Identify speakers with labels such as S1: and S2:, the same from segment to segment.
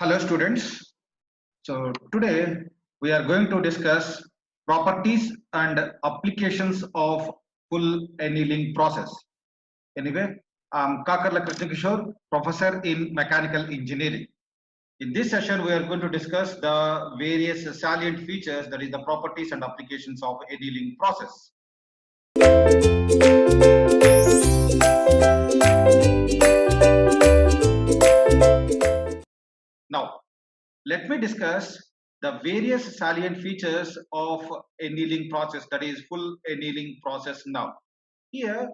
S1: Hello students. So today we are going to discuss properties and applications of full annealing process. Anyway, I'm Krishna Kishore, professor in mechanical engineering. In this session, we are going to discuss the various salient features, that is the properties and applications of annealing process. Now, let me discuss the various salient features of annealing process, that is full annealing process now. Here,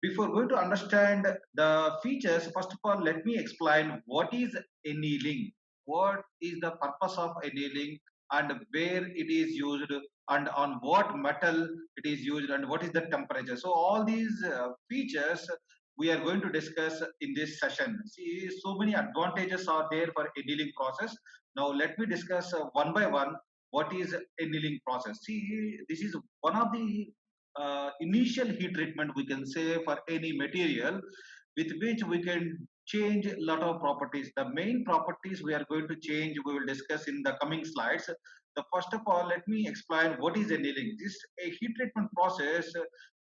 S1: before going to understand the features, first of all, let me explain what is annealing, what is the purpose of annealing, and where it is used, and on what metal it is used, and what is the temperature. So all these features we are going to discuss in this session. See, so many advantages are there for annealing process. Now let me discuss one by one what is annealing process. See, this is one of the initial heat treatment, we can say, for any material, with which we can change a lot of properties. The main properties we are going to change, we will discuss in the coming slides. The first of all, let me explain what is annealing. This is a heat treatment process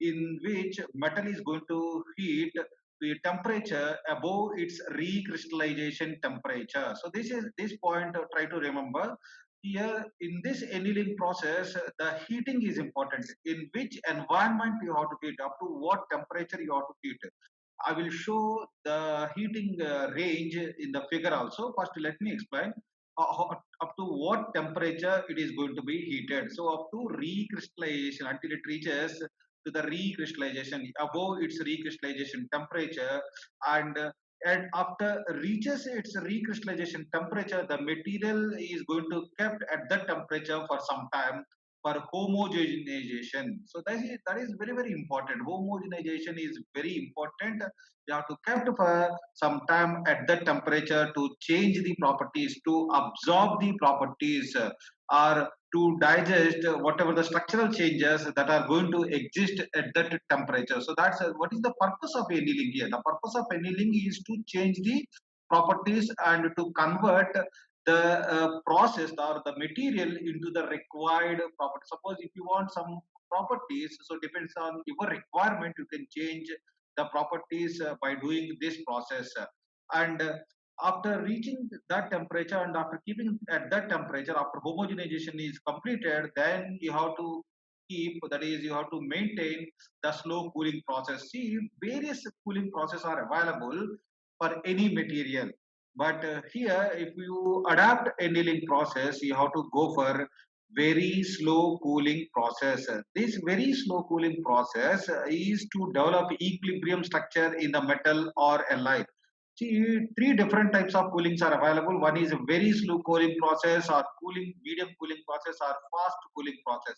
S1: in which metal is going to heat to a temperature above its recrystallization temperature. So this point, try to remember. Here in this annealing process, the heating is important. In which environment you have to heat, up to what temperature you have to heat. I will show the heating range in the figure also. First, let me explain up to what temperature it is going to be heated. So up to recrystallization, until it reaches to the recrystallization, above its recrystallization temperature, and and after reaches its recrystallization temperature, the material is going to kept at that temperature for some time for homogenization. So that is very very important. Homogenization is very important. You have to kept for some time at that temperature to change the properties, to absorb the properties, or to digest whatever the structural changes that are going to exist at that temperature. So that's what is the purpose of annealing here. The purpose of annealing is to change the properties and to convert the process or the material into the required property. Suppose if you want some properties, so depends on your requirement, you can change the properties by doing this process. And after reaching that temperature and after keeping at that temperature, after homogenization is completed, then you have to keep, that is you have to maintain the slow cooling process. See, various cooling process are available for any material, but here if you adapt annealing process, you have to go for very slow cooling process. This very slow cooling process is to develop equilibrium structure in the metal or alloy. See, three different types of coolings are available. One is a very slow cooling process, or cooling, medium cooling process, or fast cooling process.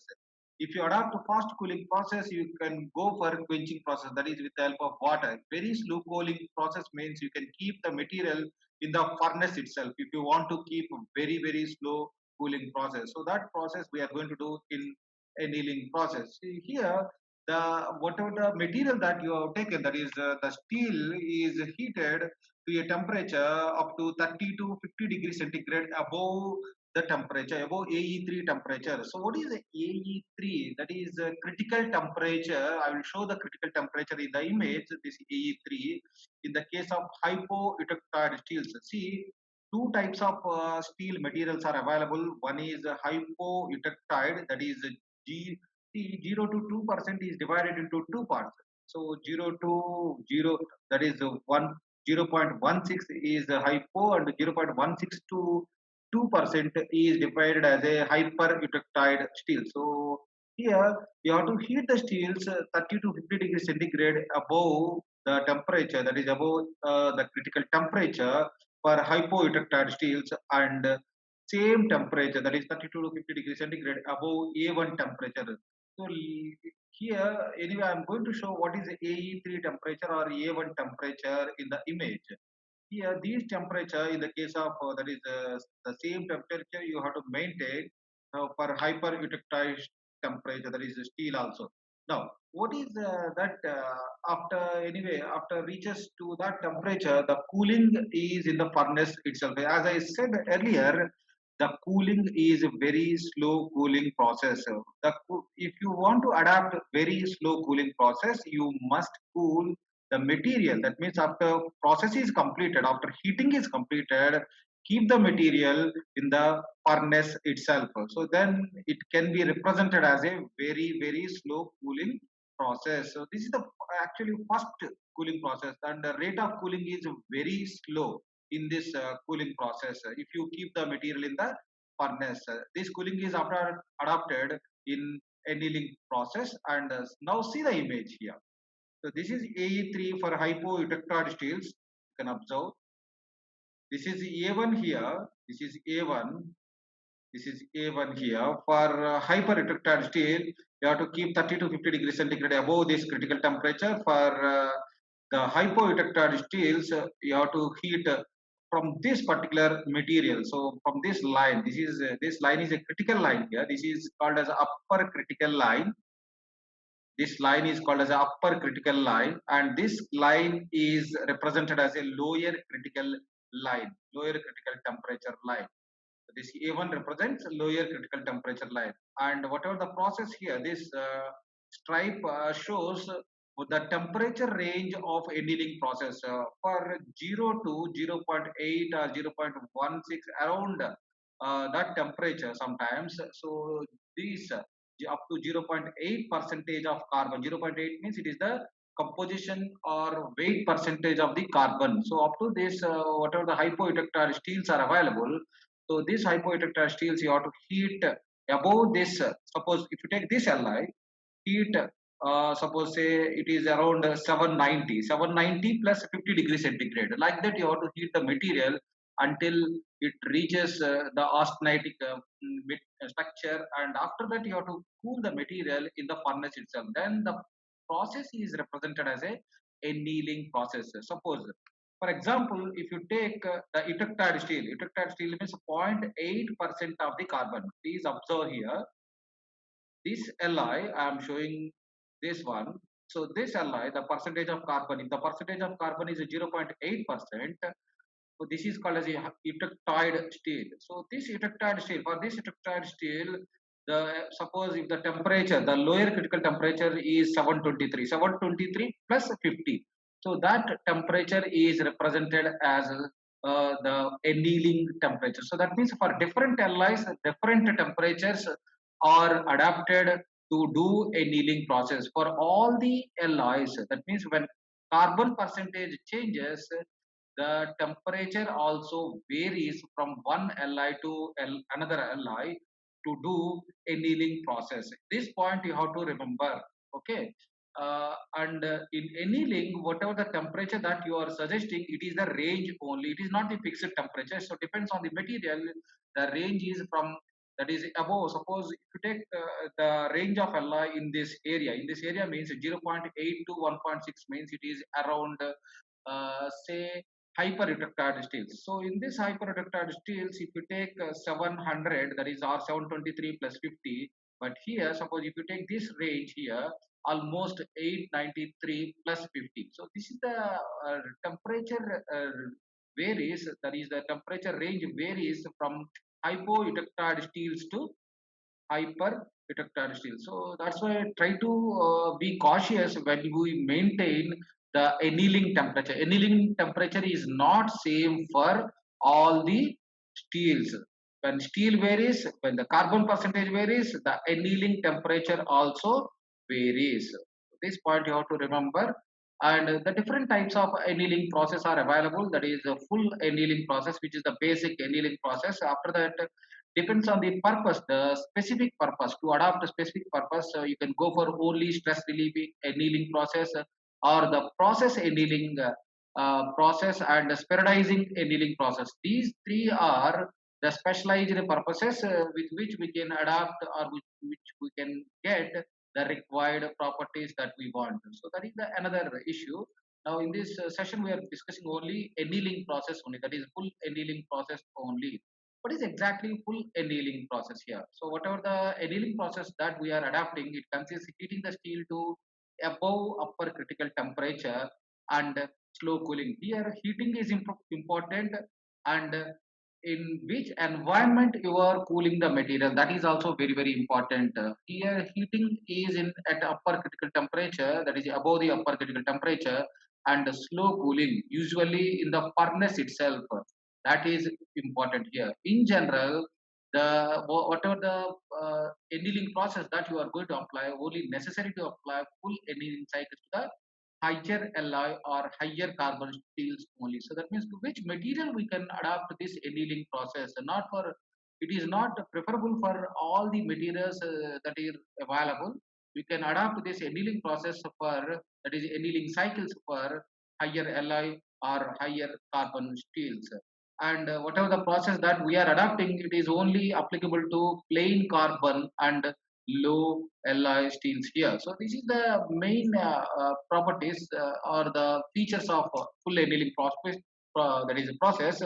S1: If you adopt a fast cooling process, you can go for quenching process, that is with the help of water. Very slow cooling process means you can keep the material in the furnace itself if you want to keep a very very slow cooling process. So that process we are going to do in annealing process. See, here the whatever the material that you have taken, that is the steel, is heated to a temperature up to 30 to 50 degrees centigrade above the temperature, above AE3 temperature. So what is AE3? That is critical temperature. I will show the critical temperature in the image. This AE3 in the case of hypoeutectoid steels. See, two types of steel materials are available. One is hypoeutectoid, that is G. See, 0 to 2% is divided into two parts. So 0 to 0, that is 0.16 is hypo, and 0.16 to 2% is divided as a hyper-eutectoid steel. So here you have to heat the steels 30 to 50 degrees centigrade above the temperature, that is above the critical temperature for hypoeutectoid steels, and same temperature, that is 32 to 50 degrees centigrade above A1 temperature. So here anyway I'm going to show what is AE3 temperature or A1 temperature in the image. Here these temperature in the case of that is the same temperature you have to maintain for hyper eutectoid temperature, that is steel also. Now, what is that after anyway, after reaches to that temperature, the cooling is in the furnace itself. As I said earlier, the cooling is a very slow cooling process. If you want to adapt very slow cooling process, you must cool the material. That means after process is completed, after heating is completed, keep the material in the furnace itself. So then it can be represented as a very slow cooling process. So this is the actually first cooling process, and the rate of cooling is very slow in this cooling process. If you keep the material in the furnace, this cooling is after adopted in annealing process. And now see the image here. So this is AE3 for hypoelectric steels. You can observe this is A1 here. This is A1. This is A1 here. For hyper-retracted steel, you have to keep 30 to 50 degrees centigrade above this critical temperature. For the hypo-retracted steels, you have to heat from this particular material. So from this line, this line is a critical line here. This is called as upper critical line. This line is called as a upper critical line, and this line is represented as a lower critical line, lower critical temperature line. This A1 represents lower critical temperature line, and whatever the process here, this stripe shows the temperature range of annealing process for 0 to 0.8 or 0.16 around that temperature sometimes. So these up to 0.8 percentage of carbon. 0.8 means it is the composition or weight percentage of the carbon. So up to this, whatever the hypoelectric steels are available, so this hypoelectric steels you have to heat above this. Suppose if you take this Li, heat suppose say it is around 790 plus 50 degrees centigrade. Like that you have to heat the material until it reaches the austenitic structure, and after that you have to cool the material in the furnace itself. Then the process is represented as a annealing process. Suppose for example, if you take the ejected steel means 0.8% of the carbon. Please observe here, this Li, I am showing this one. So this Li, the percentage of carbon, if the percentage of carbon is 0.8%, so this is called as a ejected steel. So this ejected steel, for this ejected steel, the suppose if the temperature, the lower critical temperature is 723 plus 50. So that temperature is represented as the annealing temperature. So that means for different alloys, different temperatures are adapted to do annealing process. For all the alloys, that means when carbon percentage changes, the temperature also varies from one Li to another Li to do annealing process. This point you have to remember. Okay. And in annealing, whatever the temperature that you are suggesting, it is the range only. It is not the fixed temperature. So depends on the material. The range is from that is above. Suppose if you take the range of Li in this area means 0.8 to 1.6 means it is around say hyper-reductile steels. So in this hyper-reductile steels, if you take 700, that is R 723 plus 50, but here suppose if you take this range here, almost 893 plus 50. So this is the temperature varies, that is the temperature range varies from hypo-reductile steels to hyper detector steel. So that's why I try to be cautious when we maintain the annealing temperature. Annealing temperature is not same for all the steels. When steel varies, when the carbon percentage varies, the annealing temperature also varies. This point you have to remember. And the different types of annealing process are available. That is a full annealing process, which is the basic annealing process. After that, depends on the purpose, the specific purpose. To adopt a specific purpose, you can go for only stress relieving annealing process or the process annealing process and the spheroidizing annealing process. These three are the specialized purposes with which we can adapt or which we can get the required properties that we want. So that is the another issue. Now in this session we are discussing only annealing process only, that is full annealing process only. What is exactly full annealing process here? So whatever the annealing process that we are adapting, it consists heating the steel to above upper critical temperature and slow cooling. Here, heating is important, and in which environment you are cooling the material, that is also very important. Here, heating is in at upper critical temperature, that is above the upper critical temperature, and slow cooling, usually in the furnace itself. That is important here. In general, whatever the annealing process that you are going to apply, only necessary to apply full annealing cycle to the higher alloy or higher carbon steels only. So that means to which material we can adapt this annealing process, and not for, it is not preferable for all the materials that are available. We can adapt this annealing process for, that is annealing cycles for higher alloy or higher carbon steels. And whatever the process that we are adapting, it is only applicable to plain carbon and low alloy steels here. So this is the main properties or the features of full annealing process. That is a process.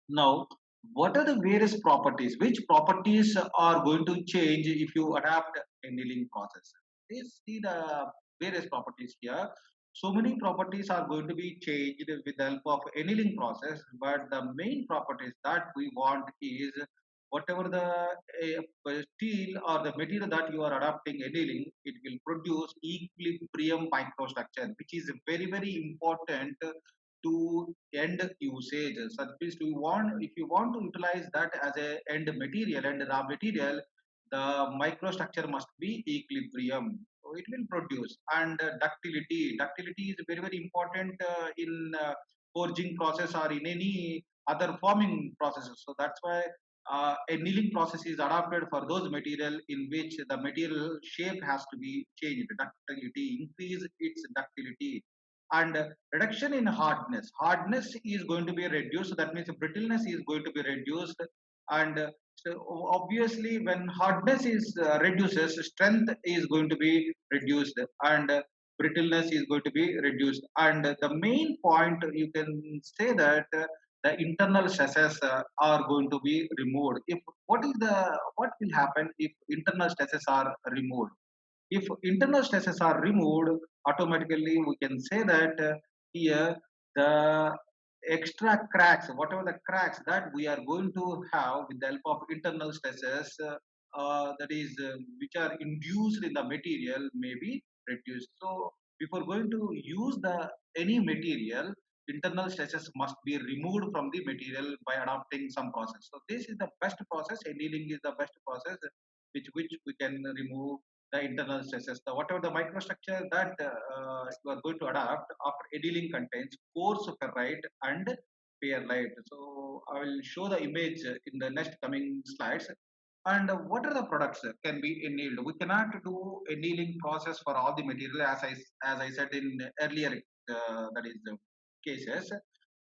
S1: Now, what are the various properties? Which properties are going to change if you adapt annealing process? Please see the various properties here. So many properties are going to be changed with the help of annealing process, but the main properties that we want is whatever the steel or the material that you are adapting annealing, it will produce equilibrium microstructure, which is very important to end usage. So that means we want, if you want to utilize that as a end material and raw material, the microstructure must be equilibrium. So it will produce. And ductility. Ductility is very important in forging process or in any other forming processes. So that's why annealing process is adapted for those material in which the material shape has to be changed. Ductility, increase its ductility. And reduction in hardness. Hardness is going to be reduced. That means brittleness is going to be reduced. And so obviously, when hardness is reduces, strength is going to be reduced, and brittleness is going to be reduced. And the main point you can say that the internal stresses are going to be removed. If what will happen if internal stresses are removed? If internal stresses are removed, automatically we can say that here the extra cracks, whatever the cracks that we are going to have with the help of internal stresses, that is which are induced in the material, may be reduced. So before going to use the any material, internal stresses must be removed from the material by adopting some process. So this is the best process. Annealing is the best process which we can remove the internal stresses. The whatever the microstructure that you are going to adapt after annealing contains coarse ferrite and perlite. So I will show the image in the next coming slides. And what are the products that can be annealed? We cannot do annealing process for all the material, as I said in earlier that is cases.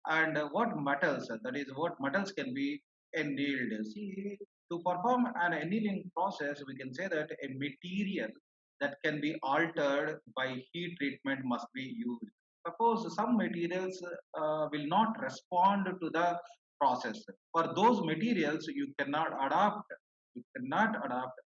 S1: And what metals, that is what metals can be annealed. See, to perform an annealing process, we can say that a material that can be altered by heat treatment must be used. Suppose some materials will not respond to the process. For those materials, you cannot adapt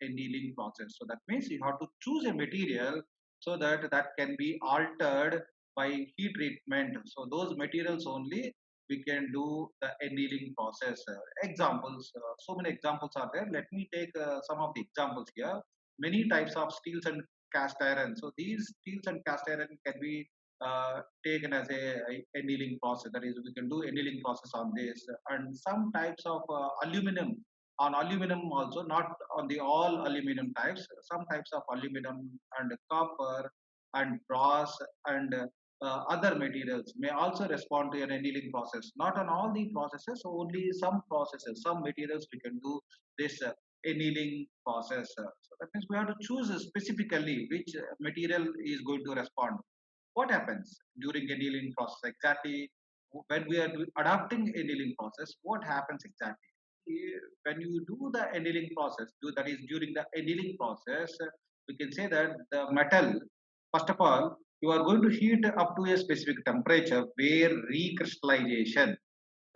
S1: annealing process. So that means you have to choose a material so that that can be altered by heat treatment. So those materials only we can do the annealing process. Examples, so many examples are there. Let me take some of the examples here. Many types of steels and cast iron. So these steels and cast iron can be taken as a annealing process. That is, we can do annealing process on this. And some types of aluminum, on aluminum also, not on the all aluminum types. Some types of aluminum and copper and brass and other materials may also respond to an annealing process. Not on all the processes, only some processes, some materials we can do this annealing process. So that means we have to choose specifically which material is going to respond. What happens during annealing process exactly? When we are adapting annealing process, what happens exactly? When you do the annealing process, that is during the annealing process, we can say that the metal, first of all, you are going to heat up to a specific temperature where recrystallization.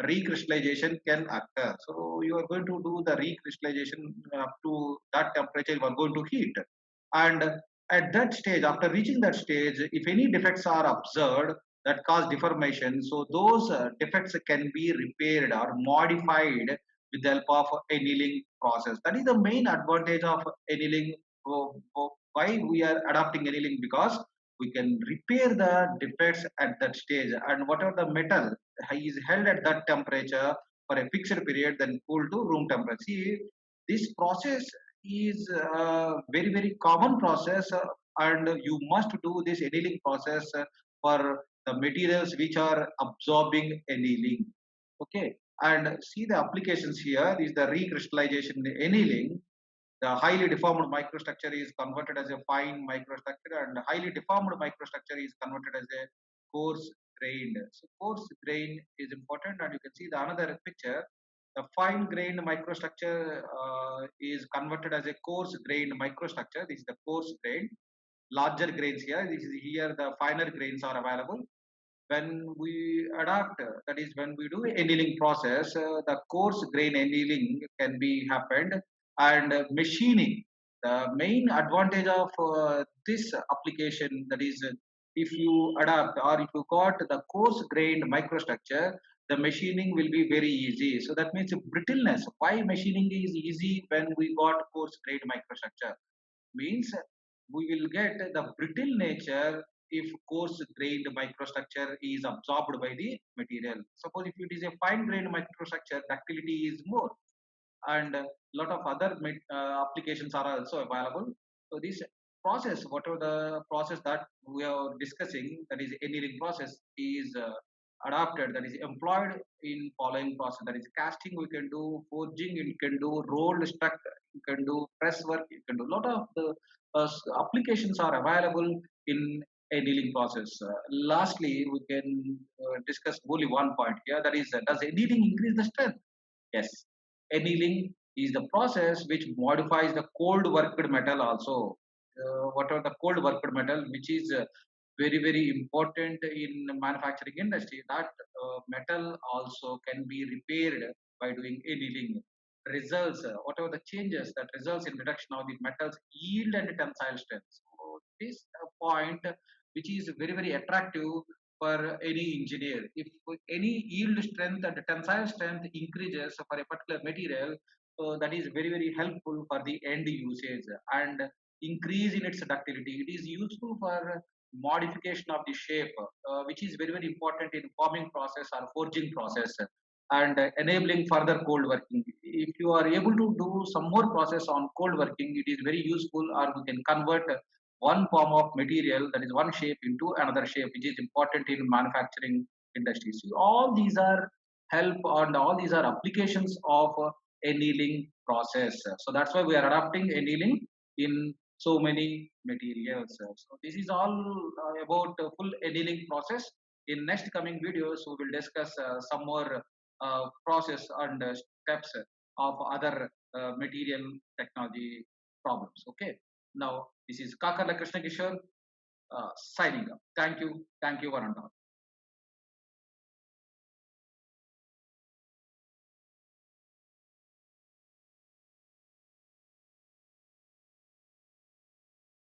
S1: recrystallization can occur. So you are going to do the recrystallization up to that temperature you are going to heat. And at that stage, after reaching that stage, if any defects are observed that cause deformation, so those defects can be repaired or modified with the help of annealing process. That is the main advantage of annealing. Why we are adopting annealing? Because we can repair the defects at that stage, and whatever the metal is held at that temperature for a fixed period, then cool to room temperature. See, this process is a very common process, and you must do this annealing process for the materials which are absorbing annealing. Okay, and see the applications here is the recrystallization annealing. The highly deformed microstructure is converted as a fine microstructure, and highly deformed microstructure is converted as a coarse grained. So coarse grain is important, and you can see the another picture. The fine grained microstructure is converted as a coarse grained microstructure. This is the coarse grain. Larger grains here. This is here the finer grains are available. When we adapt, that is when we do annealing process, the coarse grain annealing can be happened, and machining. The main advantage of this application, that is, if you adapt or if you got the coarse grained microstructure, the machining will be very easy. So that means brittleness. Why machining is easy when we got coarse grained microstructure? Means we will get the brittle nature if coarse grained microstructure is absorbed by the material. Suppose if it is a fine grained microstructure, ductility is more, and a lot of other applications are also available. So this process, whatever the process that we are discussing, that is annealing process, is adapted, that is employed in following process. That is casting we can do, forging you can do, rolled stuck you can do, press work you can do. A lot of the applications are available in annealing process. Lastly, we can discuss only one point here, that is, does annealing increase the strength? Yes, annealing is the process which modifies the cold worked metal also. What are the cold worked metal, which is very important in manufacturing industry? That metal also can be repaired by doing annealing. Results, whatever the changes that results in reduction of the metals yield and tensile strength. So this point which is very attractive for any engineer. If any yield strength and tensile strength increases for a particular material, so that is very helpful for the end usage, and increase in its ductility. It is useful for modification of the shape, which is very important in forming process or forging process, and enabling further cold working. If you are able to do some more process on cold working, it is very useful, or we can convert one form of material, that is one shape, into another shape, which is important in manufacturing industries. So all these are help, and all these are applications of annealing process. So that's why we are adopting annealing in so many materials. So this is all about full annealing process. In next coming videos, we will discuss some more process and steps of other material technology problems. Okay. Now, this is Kakala Krishna Kishore signing up. Thank you. Thank you, one and all.